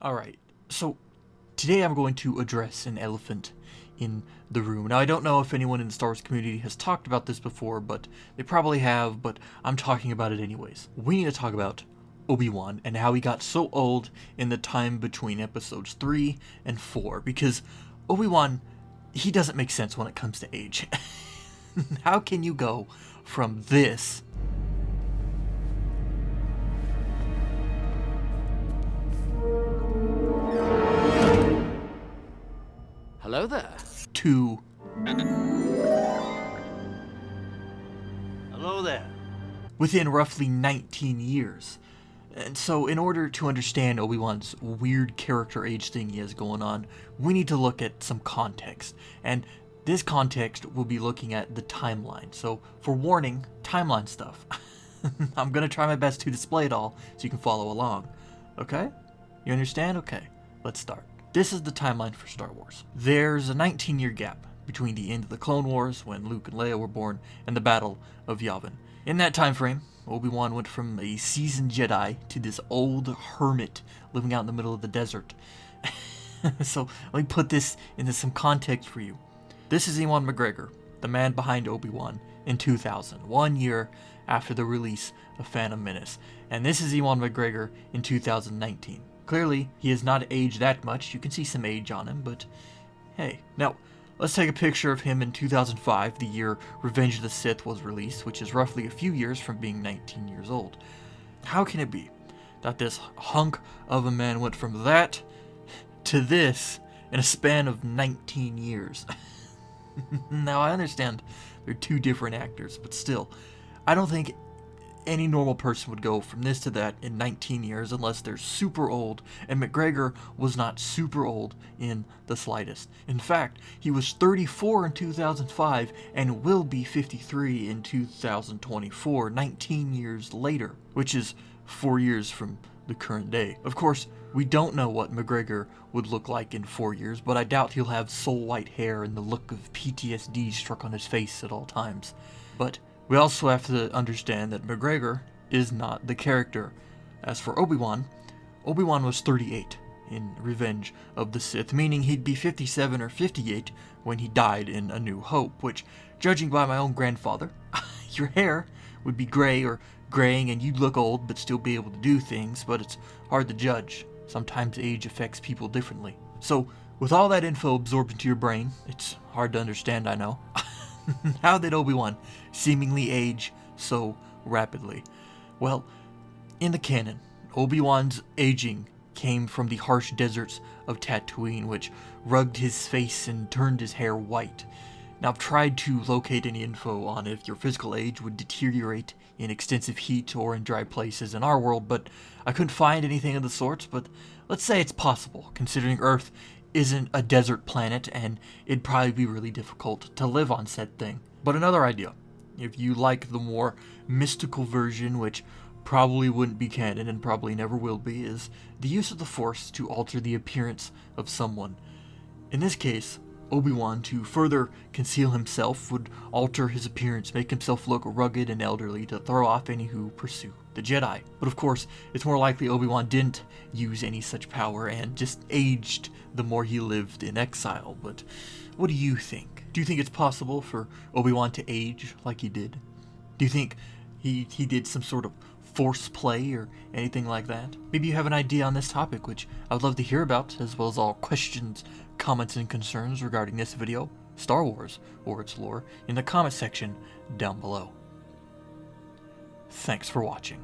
Alright, so today I'm going to address an elephant in the room. Now, I don't know if anyone in the Star Wars community has talked about this before, but they probably have, but I'm talking about it anyways. We need to talk about Obi-Wan and how he got so old in the time between episodes 3 and 4, because Obi-Wan, he doesn't make sense when it comes to age. How can you go from this Hello there. to Hello there. within roughly 19 years? And so, in order to understand Obi-Wan's weird character age thing he has going on, we need to look at some context. And this context will be looking at the timeline. So, for warning, timeline stuff. I'm going to try my best to display it all so you can follow along. Okay? You understand? Okay, let's start. This is the timeline for Star Wars. There's a 19-year gap between the end of the Clone Wars, when Luke and Leia were born, and the Battle of Yavin. In that time frame, Obi-Wan went from a seasoned Jedi to this old hermit living out in the middle of the desert. So let me put this into some context for you. This is Ewan McGregor, the man behind Obi-Wan, in 2000, 1 year after the release of Phantom Menace. And this is Ewan McGregor in 2019. Clearly, he has not aged that much. You can see some age on him, but hey. Now, let's take a picture of him in 2005, the year Revenge of the Sith was released, which is roughly a few years from being 19 years old. How can it be that this hunk of a man went from that to this in a span of 19 years? Now, I understand they're two different actors, but still, I don't think any normal person would go from this to that in 19 years unless they're super old, and McGregor was not super old in the slightest. In fact, he was 34 in 2005 and will be 53 in 2024, 19 years later, which is 4 years from the current day. Of course, we don't know what McGregor would look like in 4 years, but I doubt he'll have soul white hair and the look of PTSD struck on his face at all times. But we also have to understand that McGregor is not the character. As for Obi-Wan, Obi-Wan was 38 in Revenge of the Sith, meaning he'd be 57 or 58 when he died in A New Hope, which, judging by my own grandfather, your hair would be gray or graying and you'd look old but still be able to do things, but it's hard to judge. Sometimes age affects people differently. So, with all that info absorbed into your brain, it's hard to understand, I know. How did Obi-Wan seemingly age so rapidly? Well, in the canon, Obi-Wan's aging came from the harsh deserts of Tatooine, which rugged his face and turned his hair white. Now, I've tried to locate any info on if your physical age would deteriorate in extensive heat or in dry places in our world, but I couldn't find anything of the sorts. But let's say it's possible, considering Earth isn't a desert planet and it'd probably be really difficult to live on said thing. But another idea, if you like the more mystical version, which probably wouldn't be canon and probably never will be, is the use of the Force to alter the appearance of someone. In this case, Obi-Wan, to further conceal himself, would alter his appearance, make himself look rugged and elderly to throw off any who pursue the Jedi. But of course, it's more likely Obi-Wan didn't use any such power and just aged the more he lived in exile. But what do you think? Do you think it's possible for Obi-Wan to age like he did? Do you think he did some sort of force play or anything like that? Maybe you have an idea on this topic, which I would love to hear about, as well as all questions, comments, and concerns regarding this video, Star Wars, or its lore, in the comment section down below. Thanks for watching.